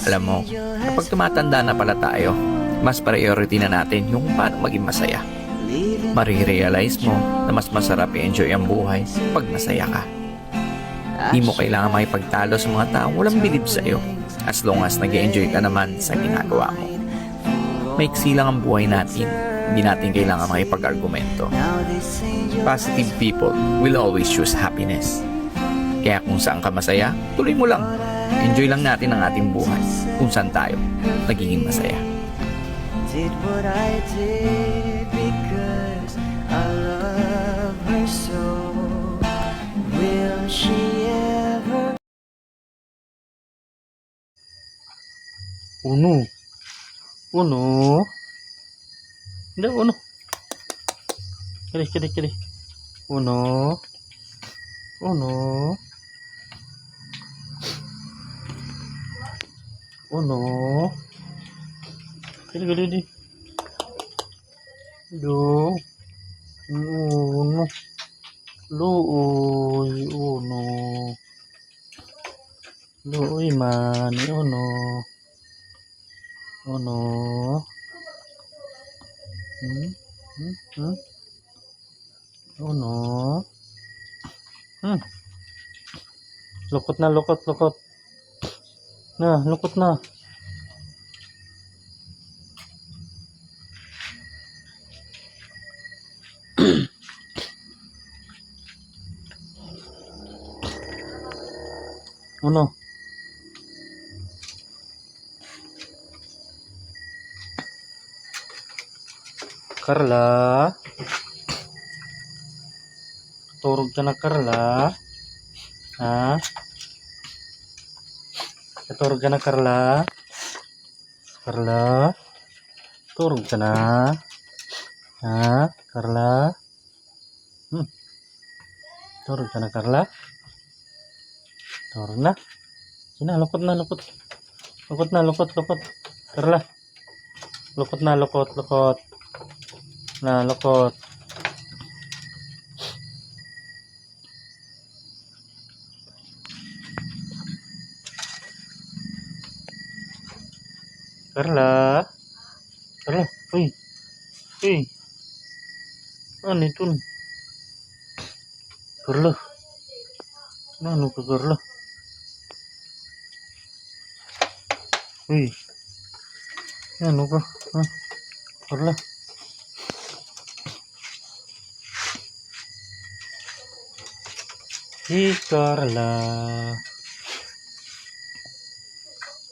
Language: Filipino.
Alam mo, kapag tumatanda na pala tayo, mas priority na natin yung paano maging masaya. Marirealize mo na mas masarap i-enjoy ang buhay pag masaya ka. Di mo kailangan makipagtalo sa mga taong walang bilib sa'yo as long as nag-enjoy ka naman sa ginagawa mo. Maiksi lang ang buhay natin, hindi natin kailangan makipag-argumento. Positive people will always choose happiness. Kaya kung saan ka masaya, tuloy mo lang. Enjoy lang natin ang ating buhay kung saan tayo nagiging masaya. Did what I did because I love her so. Will she ever? Uno. Uno. Hindi, uno. Kali. Uno. Uno. Uno. Kali di. Do. Uno. Luoy. Uno. Luoy man. Uno. Uno. Uno. Lukot na. Na, lukot na. Uno. Carla. Turog ka na, Carla. Ha? Turog ka na, Carla. Carla. Turog ka na. Ha? Carla. Turog ka na, Carla. Turog na. Sina, lukot na. Carla. Lukot na. Na, lukot. Carla. Uy. Ano ito? Carla. Ano ka, Carla? Uy. Ano ka? Ha? Carla. Si Carla.